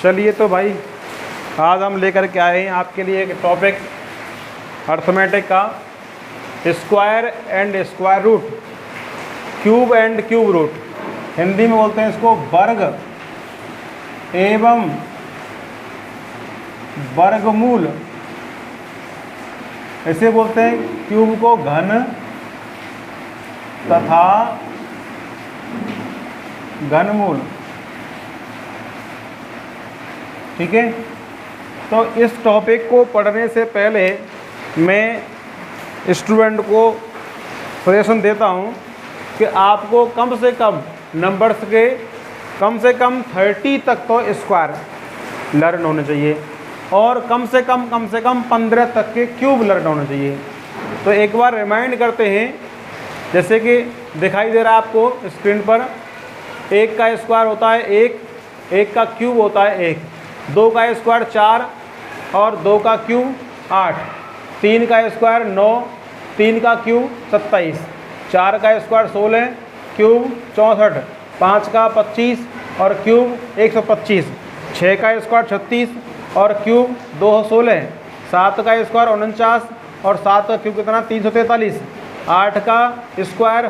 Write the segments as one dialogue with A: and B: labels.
A: चलिए तो भाई आज हम लेकर के आए हैं आपके लिए एक टॉपिक अर्थमेटिक का, square and square root, cube and cube root. Hindi में बोलते हैं इसको वर्ग एवं वर्गमूल। ऐसे बोलते हैं क्यूब को घन तथा घनमूल। ठीक है, तो इस टॉपिक को पढ़ने से पहले मैं स्टूडेंट को सजेशन देता हूं कि आपको कम से कम नंबर्स के कम से कम 30 तक तो स्क्वायर लर्न होने चाहिए और कम से कम 15 तक के क्यूब लर्न होने चाहिए। तो एक बार रिमाइंड करते हैं, जैसे कि दिखाई दे रहा है आपको स्क्रीन पर, 1 का स्क्वायर होता है 1 का क्यूब होता है 1, 2 का स्क्वायर 4 और 2 का क्यूब 8, 3 का स्क्वायर 9, 3 का क्यूब 27, 4 का स्क्वायर 16, क्यूब 64, 5 का 25 और क्यूब 125, 6 का स्क्वायर 36 और क्यूब 216, 7 का स्क्वायर 49 और 7 का क्यूब कितना 343, 8 का स्क्वायर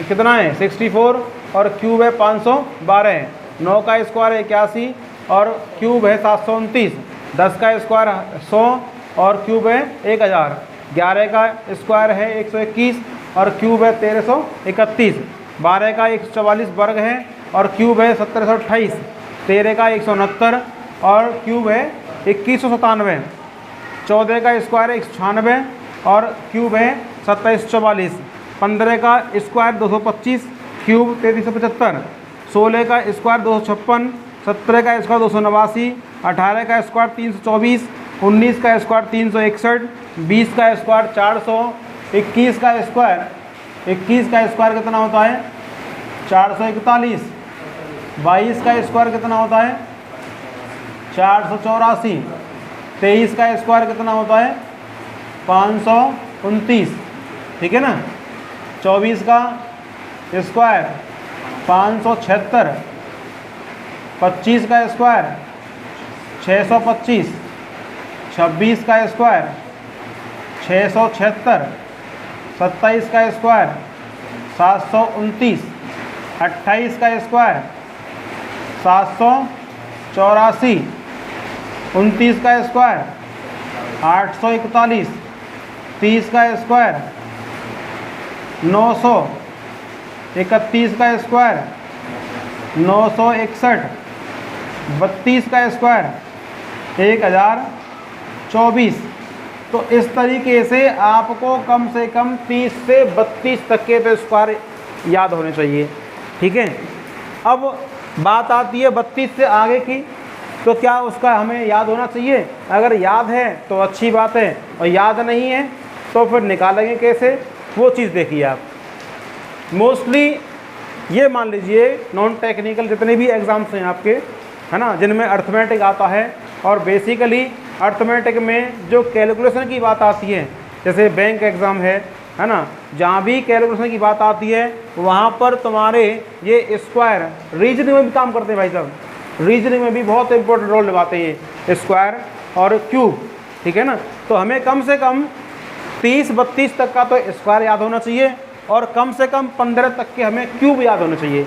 A: कितना है 64 और क्यूब है 512, 9 का स्क्वायर 81 और क्यूब है 729, 10 का स्क्वायर 100 और क्यूब है 1000, 11 का स्क्वायर है 121 और क्यूब है 1331, 12 का 144 वर्ग है और क्यूब है 1728, 13 का 169 और क्यूब है 2197, 14 का स्क्वायर 196 और क्यूब है 2744, 15 का स्क्वायर 225 क्यूब 3375, 16 का स्क्वायर 256, 17 का स्क्वायर 289, 18 का स्क्वायर 324, 19 का स्क्वायर 361, 20 का स्क्वायर 400, 21 का स्क्वायर कितना होता है 441, 22 का स्क्वायर कितना होता है 484, 23 का स्क्वायर कितना होता है 529। ठीक है ना, 24 का स्क्वायर 576, 25 का स्क्वायर 625, 26 का स्क्वायर 676, 27 का स्क्वायर 729, 28 का स्क्वायर 784, 29 का स्क्वायर 841, 30 का स्क्वायर 900, 31 का स्क्वायर 961, 32 का स्क्वायर 1024। तो इस तरीके से आपको कम से कम 30 से 32 तक के तो स्क्वायर याद होने चाहिए। ठीक है, अब बात आती है 32 से आगे की, तो क्या उसका हमें याद होना चाहिए? अगर याद है तो अच्छी बात है, और याद नहीं है तो फिर निकालेंगे कैसे, वो चीज़ देखिए आप। मोस्टली ये मान लीजिए नॉन टेक्निकल जितने भी एग्ज़ाम्स हैं आपके, है ना, जिनमें अर्थमेटिक आता है, और बेसिकली अर्थमेटिक में जो कैलकुलेशन की बात आती है, जैसे बैंक एग्ज़ाम है ना, जहाँ भी कैलकुलेशन की बात आती है वहाँ पर तुम्हारे ये स्क्वायर रीजनिंग में भी काम करते हैं भाई साहब, रीजनिंग में भी बहुत इंपॉर्टेंट रोल निभाते हैं ये स्क्वायर और क्यूब। ठीक है ना, तो हमें कम से कम 30-32 तक का तो स्क्वायर याद होना चाहिए और कम से कम 15 तक के हमें क्यूब याद होने चाहिए।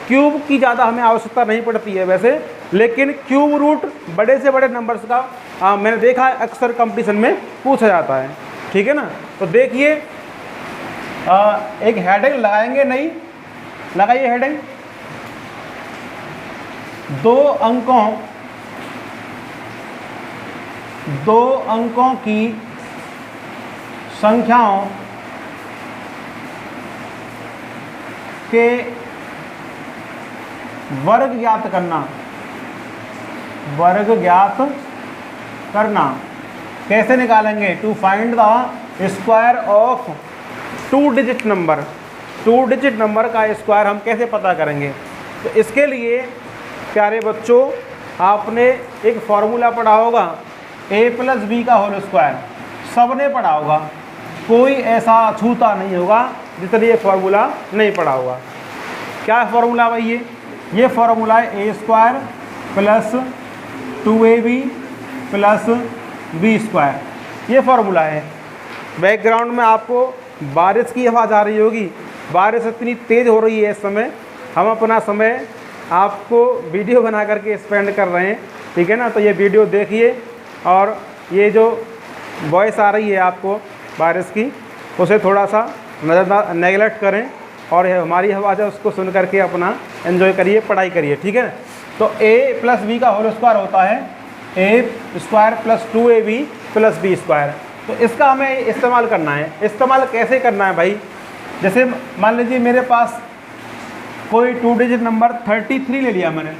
A: क्यूब की ज़्यादा हमें आवश्यकता नहीं पड़ती है वैसे, लेकिन क्यूब रूट बड़े से बड़े नंबर्स का मैंने देखा है अक्सर कंपटीशन में पूछा जाता है। ठीक है ना, तो देखिए एक हेडिंग लगाएंगे, नहीं लगाइए हेडिंग, 2 अंकों की संख्याओं के वर्ग ज्ञात करना। कैसे निकालेंगे? To find the square of 2 digit number. 2 digit number का स्क्वायर हम कैसे पता करेंगे? तो इसके लिए प्यारे बच्चों आपने एक फॉर्मूला पढ़ा होगा, a+b का होल स्क्वायर, सबने पढ़ा होगा, कोई ऐसा अछूता नहीं होगा जिसने ये फॉर्मूला नहीं पढ़ा होगा। क्या फॉर्मूला भाई? ये फॉर्मूला है a² + 2ab plus B square, ये फॉर्मूला है। बैकग्राउंड में आपको बारिश की आवाज़ आ रही होगी, बारिश इतनी तेज़ हो रही है इस समय, हम अपना समय आपको वीडियो बना करके स्पेंड कर रहे हैं, ठीक है ना। तो ये वीडियो देखिए और ये जो वॉइस आ रही है आपको बारिश की, उसे थोड़ा सा नेगलेक्ट करें और हमारी आवाज़ है उसको सुन करके अपना एंजॉय करिए, पढ़ाई करिए, ठीक है। तो a प्लस बी का होल स्क्वायर होता है a square plus 2ab plus B square. तो इसका हमें इस्तेमाल करना है। इस्तेमाल कैसे करना है भाई, जैसे मान लीजिए मेरे पास कोई 2 डिजिट नंबर 33 ले लिया मैंने,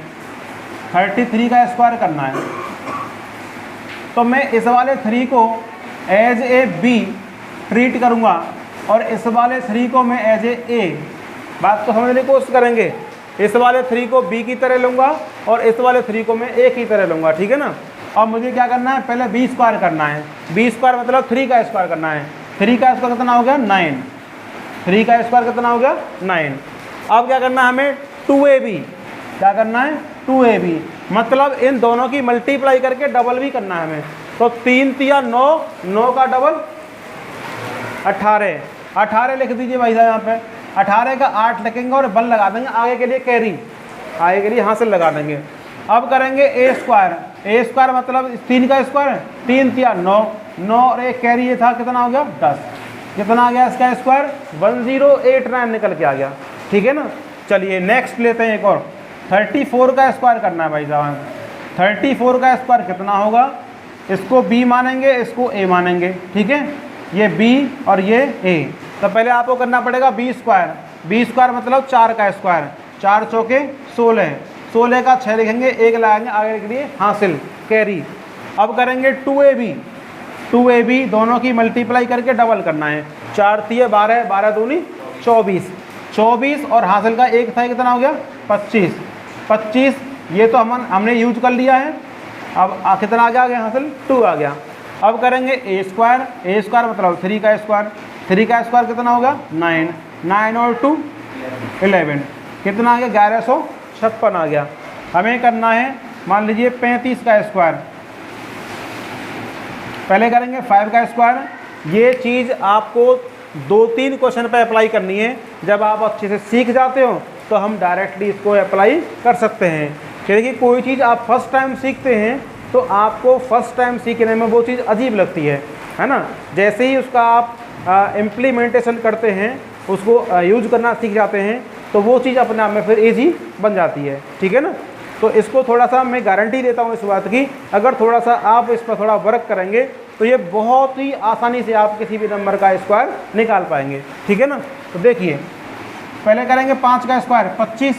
A: 33 का स्क्वायर करना है, तो मैं इस वाले 3 को एज ए बी ट्रीट करूँगा और इस वाले 3 को मैं एज ए, बात को समझने की कोशिश करेंगे, इस वाले 3 को बी की तरह लूँगा और इस वाले 3 को मैं ए की तरह लूँगा, ठीक है ना। और मुझे क्या करना है, पहले बी स्क्वायर करना है। बी स्क्वायर मतलब 3 का स्क्वायर करना है। 3 का स्क्वायर कितना हो गया 9, 3 का स्क्वायर कितना हो गया 9। अब क्या करना है हमें 2ab, क्या करना है 2ab, मतलब इन दोनों की मल्टीप्लाई करके डबल भी करना है हमें। तो 3 तिया 9, 9 का डबल 18, 18 लिख दीजिए भाई साहब यहाँ पे, 18 का 8 लिखेंगे और 1 लगा देंगे आगे के लिए, कैरी आगे के लिए हासिल लगा देंगे। अब करेंगे ए स्क्वायर, ए स्क्वायर मतलब 3 का स्क्वायर, 3 तिया 9, 9 और एक कैरी ये था, कितना हो गया 10, कितना आ गया इसका स्क्वायर 1089 निकल के आ गया, ठीक है ना। चलिए नेक्स्ट लेते हैं एक और, 34 का स्क्वायर करना है भाई साहब। 34 का स्क्वायर कितना होगा, इसको b मानेंगे, इसको a मानेंगे, ठीक है, ये b और ये a। तो पहले आपको करना पड़ेगा b स्क्वायर, b स्क्वायर मतलब 4 का स्क्वायर, 4 चौके 16, 16 का 6 लिखेंगे, 1 लगाएंगे आगे के लिए हासिल, कैरी। अब करेंगे 2ab, 2ab दोनों की मल्टीप्लाई करके डबल करना है, 4 तिये 12, 12 दूनी 24, 24 और हासिल का 1 था, कितना हो गया 25, 25 ये तो हमने यूज कर लिया है। अब कितना आ गया हासिल 2 आ गया। अब करेंगे ए स्क्वायर, ए स्क्वायर मतलब 3 का स्क्वायर, 3 का स्क्वायर कितना होगा 9, 9 और 2 11, कितना आ गया 1156 आ गया। हमें करना है मान लीजिए 35 का स्क्वायर, पहले करेंगे 5 का स्क्वायर। ये चीज़ आपको 2-3 क्वेश्चन पे अप्लाई करनी है, जब आप अच्छे से सीख जाते हो तो हम डायरेक्टली इसको अप्लाई कर सकते हैं। क्योंकि कोई चीज़ आप फर्स्ट टाइम सीखते हैं तो आपको फर्स्ट टाइम सीखने में वो चीज़ अजीब लगती है ना। जैसे ही उसका आप इम्प्लीमेंटेशन करते हैं, उसको यूज करना सीख जाते हैं, तो वो चीज़ अपने आप में फिर ईजी बन जाती है, ठीक है ना। तो इसको थोड़ा सा मैं गारंटी देता हूँ इस बात की, अगर थोड़ा सा आप इस पर थोड़ा वर्क करेंगे तो ये बहुत ही आसानी से आप किसी भी नंबर का स्क्वायर निकाल पाएंगे, ठीक है ना। तो देखिए पहले करेंगे 5 का स्क्वायर 25,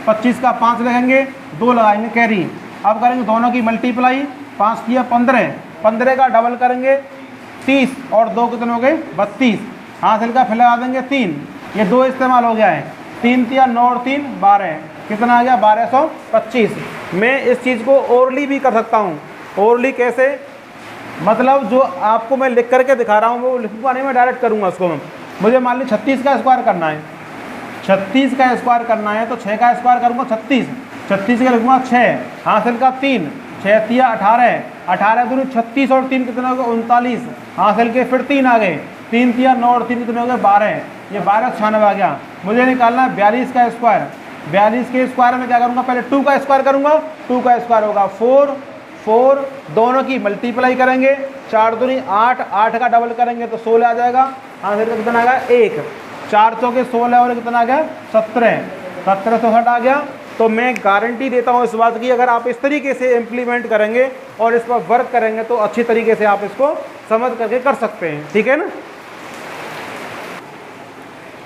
A: 25 का 5 लगेंगे, 2 लगाएंगे कैरी। अब करेंगे दोनों की मल्टीप्लाई, 5 किया 15, 15 का डबल करेंगे 30 और 2 कितने हो गए 32, हासिल का फिर लगा देंगे 3, ये 2 इस्तेमाल हो गया है, 3 तिया 9 और 3 12, कितना आ गया 1225। मैं इस चीज़ को ओरली भी कर सकता हूँ। ओरली कैसे, मतलब जो आपको मैं लिख करके दिखा रहा हूँ वो लिखूंगा नहीं, मैं डायरेक्ट करूँगा उसको। मुझे मान ली 36 का स्क्वायर करना है, 36 का स्क्वायर करना है तो 6 का स्क्वायर करूँगा 36, 36 का लिखूँगा 6, हासिल का 3, 6 तिया 18, 18 दूनी 36 और 3 कितने हो गए 39, हासिल के फिर 3 आ गए, 3 तिया 9 और 3 कितने हो गए 12, ये 1296 आ गया। मुझे निकालना है 42 का स्क्वायर, 42 के स्क्वायर में क्या करूँगा, पहले 2 का स्क्वायर करूँगा, 2 का स्क्वायर होगा 4, 4 दोनों की मल्टीप्लाई करेंगे, 4 दूनी 8, 8 का डबल करेंगे तो 16 आ जाएगा, हासिल का कितना आ गया 1, 4 चौके 16 और कितना आ गया 17, 1760 आ गया। तो मैं गारंटी देता हूँ इस बात की, अगर आप इस तरीके से इम्प्लीमेंट करेंगे और इस पर वर्क करेंगे तो अच्छी तरीके से आप इसको समझ करके कर सकते हैं, ठीक है ना।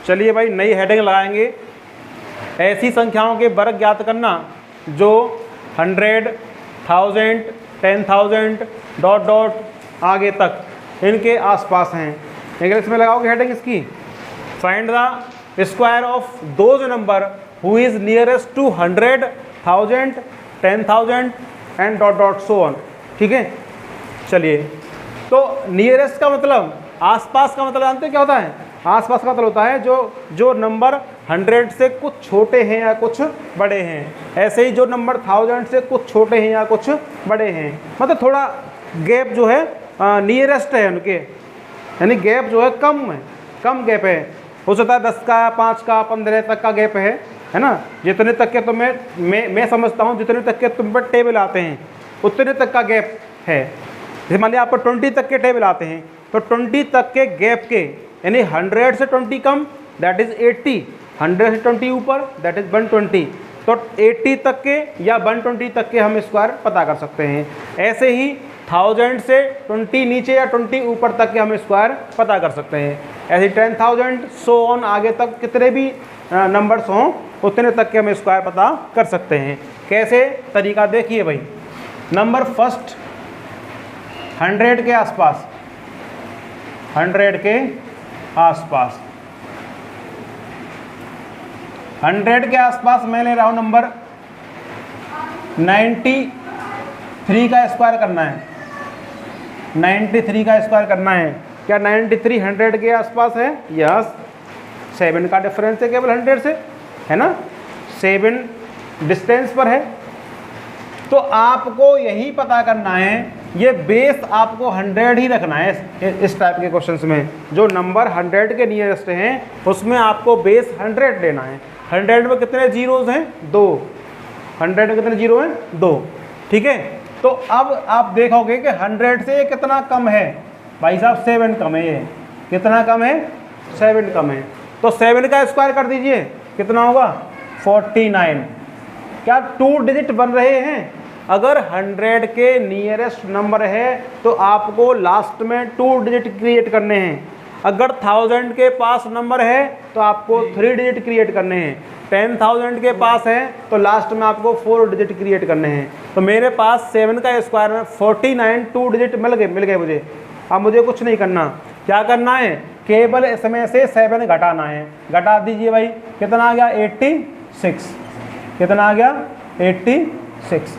A: चलिए भाई नई हेडिंग लगाएंगे, ऐसी संख्याओं के वर्ग ज्ञात करना जो 100, 1000, 10,000 डॉट डॉट आगे तक इनके आसपास हैं। इंग्लिश में लगाओगे हेडिंग इसकी, find the square of those number who is nearest to 100, 1000, 10,000 and dot dot so on, ठीक है। चलिए तो नियरेस्ट का मतलब आसपास का मतलब जानते हो क्या होता है, आसपास का मतलब होता है जो नंबर 100 से कुछ छोटे हैं या कुछ बड़े हैं। ऐसे ही जो नंबर 1000 से कुछ छोटे हैं या कुछ बड़े हैं, मतलब थोड़ा गैप जो है नियरेस्ट है उनके, यानी गैप जो है कम गैप है। हो सकता है 10 का, 5 का, 15 तक का गैप है ना। जितने तक के तो मैं समझता हूँ जितने तक के तुम पर टेबल आते हैं उतने तक का गैप है। जैसे मान लिया आप 20 तक के टेबल आते हैं तो 20 तक के गैप के, यानी 100 से 20 कम दैट इज़ 80, 100 से 20 ऊपर दैट इज़ 120। तो 80 तक के या 120 तक के हम स्क्वायर पता कर सकते हैं। ऐसे ही 1000 से 20 नीचे या 20 ऊपर तक के हम स्क्वायर पता कर सकते हैं। ऐसे 10,000 सो ऑन आगे तक कितने भी नंबर्स हों उतने तक के हम स्क्वायर पता कर सकते हैं। कैसे तरीका देखिए भाई। नंबर फर्स्ट 100 के आसपास, 100 के आसपास, 100 के आसपास मैं ले रहा हूँ नंबर 93 का स्क्वायर करना है। 93 का स्क्वायर करना है। क्या 93 100 के आसपास है? यस। 7 का डिफरेंस है केवल 100 से, है ना, 7 डिस्टेंस पर है। तो आपको यही पता करना है, ये बेस आपको 100 ही रखना है। इस टाइप के क्वेश्चंस में जो नंबर 100 के नियरेस्ट हैं उसमें आपको बेस 100 लेना है। 100 में कितने जीरोज हैं? 2। 100 में कितने जीरो हैं? 2। ठीक है। तो अब आप देखोगे कि 100 से ये कितना कम है भाई साहब? 7 कम है। ये कितना कम है? 7 कम है। तो 7 का स्क्वायर कर दीजिए, कितना होगा? 49। क्या 2 डिजिट बन रहे हैं? अगर 100 के नियरेस्ट नंबर है तो आपको लास्ट में 2 डिजिट क्रिएट करने हैं। अगर 1000 के पास नंबर है तो आपको 3 डिजिट क्रिएट करने हैं। 10,000 के पास है तो लास्ट में आपको 4 डिजिट क्रिएट करने हैं। तो मेरे पास 7 का स्क्वायर में 49 2 डिजिट मिल गए मुझे। अब मुझे कुछ नहीं करना। क्या करना है? केवल इसमें से 7 घटाना है। घटा दीजिए भाई, कितना आ गया? 86। कितना आ गया? 86।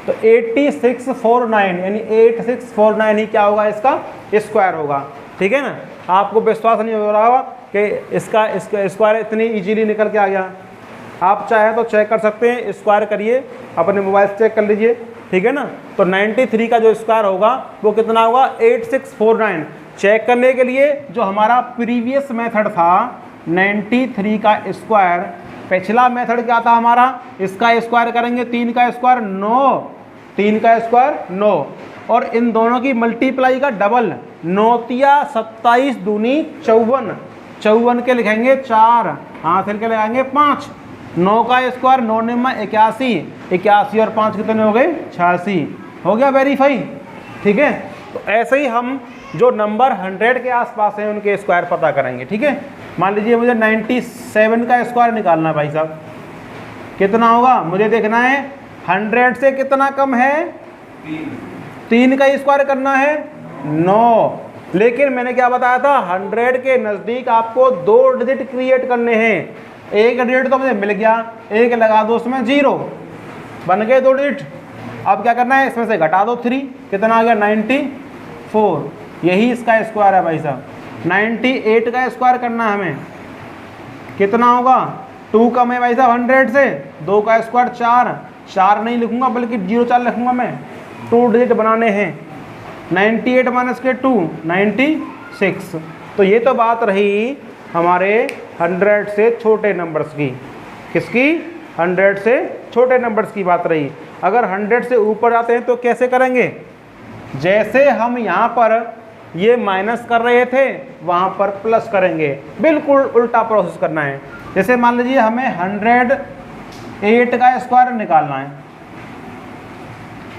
A: तो 8649 यानी 8649 ही क्या होगा? इसका स्क्वायर होगा। ठीक है ना। आपको विश्वास नहीं हो रहा होगा कि इसका स्क्वायर इतनी इजीली निकल के आ गया। आप चाहे तो चेक कर सकते हैं, स्क्वायर करिए, अपने मोबाइल से चेक कर लीजिए। ठीक है ना। तो 93 का जो स्क्वायर होगा वो कितना होगा? 8649। चेक करने के लिए जो हमारा प्रीवियस मेथड था 93 का स्क्वायर, पिछला मेथड क्या था हमारा? इसका स्क्वायर करेंगे 3 का स्क्वायर 9, 3 का स्क्वायर 9, और इन दोनों की मल्टीप्लाई का डबल 9 तिया 27 दूनी 54, 54 के लिखेंगे 4, हाँ फिर के लगाएंगे 5। 9 का स्क्वायर 9 में 81, 81 और 5 कितने हो गए? 86। हो गया वेरीफाई। ठीक है। तो ऐसे ही हम जो नंबर 100 के आसपास हैं उनके स्क्वायर पता करेंगे। ठीक है। मान लीजिए मुझे 97 का स्क्वायर निकालना है भाई साहब। कितना होगा? मुझे देखना है 100 से कितना कम है? 3 का स्क्वायर करना है 9। लेकिन मैंने क्या बताया था? 100 के नज़दीक आपको 2 डिजिट क्रिएट करने हैं। एक डिजिट तो मुझे मिल गया, एक लगा दो उसमें 0, बन गए 2 डिजिट। अब क्या करना है? इसमें से घटा दो 3, कितना आ गया? 94। यही इसका स्क्वायर है भाई साहब। 98 का स्क्वायर करना है हमें, कितना होगा? 2 कम है भाई साहब 100 से, 2 का स्क्वायर 4, 4 नहीं लिखूंगा बल्कि 04 लिखूंगा मैं। 2 डिजिट बनाने हैं। 98 माइनस के 2 96। तो ये तो बात रही हमारे 100 से छोटे नंबर्स की। किसकी? 100 से छोटे नंबर्स की बात रही। अगर 100 से ऊपर जाते हैं तो कैसे करेंगे? जैसे हम यहाँ पर ये माइनस कर रहे थे वहाँ पर प्लस करेंगे, बिल्कुल उल्टा प्रोसेस करना है। जैसे मान लीजिए हमें 108 का स्क्वायर निकालना है।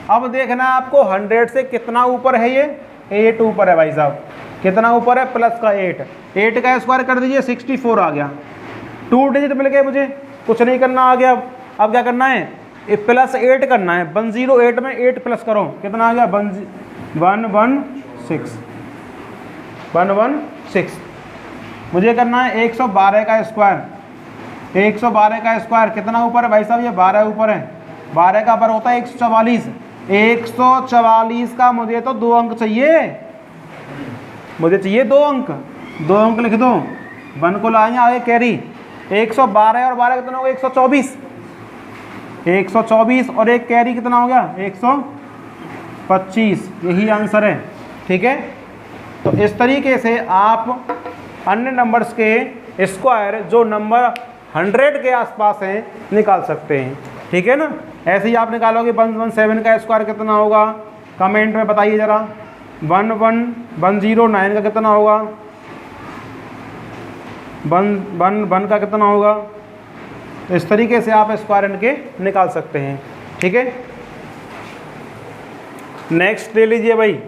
A: अब देखना है आपको 100 से कितना ऊपर है? ये 8 ऊपर है भाई साहब। कितना ऊपर है? प्लस का 8। 8 का स्क्वायर कर दीजिए 64 आ गया। 2 डिजिट मिल गए मुझे, कुछ नहीं करना, आ गया। अब क्या करना है? प्लस 8 करना है। 108 में 8 प्लस करो, कितना आ गया? 116। मुझे करना है 112 का स्क्वायर। 112 का स्क्वायर कितना ऊपर है भाई साहब? ये 12 ऊपर है। 12 का पर होता है 144। 144 का मुझे तो 2 अंक चाहिए, मुझे चाहिए 2 अंक। 2 अंक लिख दो, 1 को लाएंगे आगे कैरी। 112 और 12 कितना होगा 124, 124 और एक कैरी कितना हो गया 125, यही आंसर है। ठीक है, तो इस तरीके से आप अन्य नंबर्स के स्क्वायर जो नंबर 100 के आसपास हैं निकाल सकते हैं। ठीक है ना, ऐसे ही आप निकालोगे 117 का स्क्वायर कितना होगा, कमेंट में बताइए ज़रा। 11109 का कितना होगा, 111 का कितना होगा। इस तरीके से आप स्क्वायर इनके निकाल सकते हैं। ठीक है, नेक्स्ट ले लीजिए भाई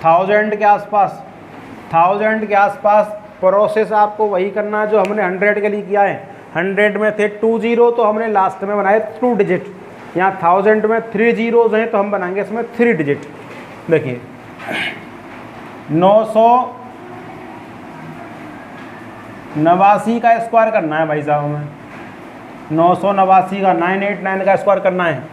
A: 1000 के आसपास। 1000 के आसपास प्रोसेस आपको वही करना है जो हमने 100 के लिए किया है। 100 में थे 2 जीरो, तो हमने लास्ट में बनाए 2 डिजिट। यहाँ 1000 में 3 जीरोज हैं, तो हम बनाएंगे इसमें 3 डिजिट। देखिए 989 का स्क्वायर करना है भाई साहब हमें, 989 का 989 का स्क्वायर करना है।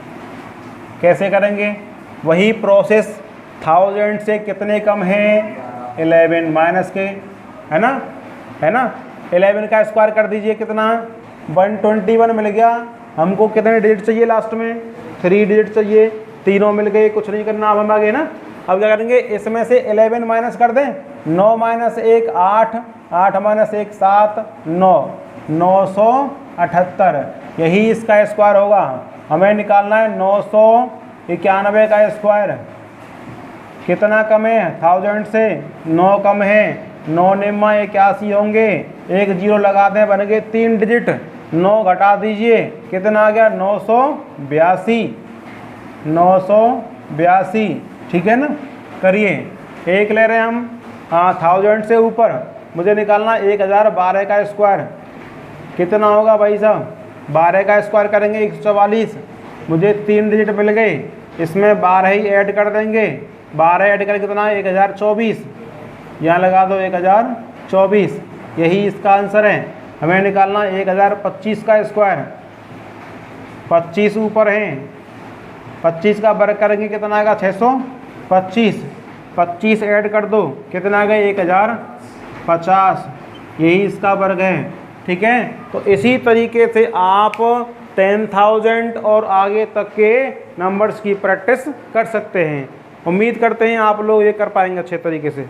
A: कैसे करेंगे, वही प्रोसेस 1000 से कितने कम है 11 माइनस के, है ना, 11 का स्क्वायर कर दीजिए कितना 121 मिल गया। हमको कितने डिजिट चाहिए लास्ट में 3 डिजिट चाहिए, तीनों मिल गए, कुछ नहीं करना। अब हम आगे ना, अब क्या करेंगे, इसमें से 11 माइनस कर दें, 9 माइनस 1 8, 8 माइनस 1 7, 9, 978, यही इसका स्क्वायर होगा। हमें निकालना है 991 का स्क्वायर। कितना कम है 1000 से, 9 कम है, 9 निम्मा 81 होंगे, एक जीरो लगा दें, बन गए 3 डिजिट। 9 घटा दीजिए कितना आ गया 982, 982। ठीक है ना, करिए, एक ले रहे हैं हम 1000 से ऊपर, मुझे निकालना 1012 का स्क्वायर। कितना होगा भाई साहब, 12 का स्क्वायर करेंगे 144, मुझे 3 डिजिट मिल गए, इसमें 12 ही ऐड कर देंगे, 12 ऐड कर कितना 1024, यहाँ लगा दो 1024, यही इसका आंसर है। हमें निकालना 1025 का स्क्वायर। 25 ऊपर है, 25 का वर्ग करेंगे कितना आएगा 625, 25 ऐड कर दो कितना आ गया 1050, यही इसका वर्ग है। ठीक है, तो इसी तरीके से आप 10,000 और आगे तक के नंबर्स की प्रैक्टिस कर सकते हैं। उम्मीद करते हैं आप लोग ये कर पाएंगे अच्छे तरीके से।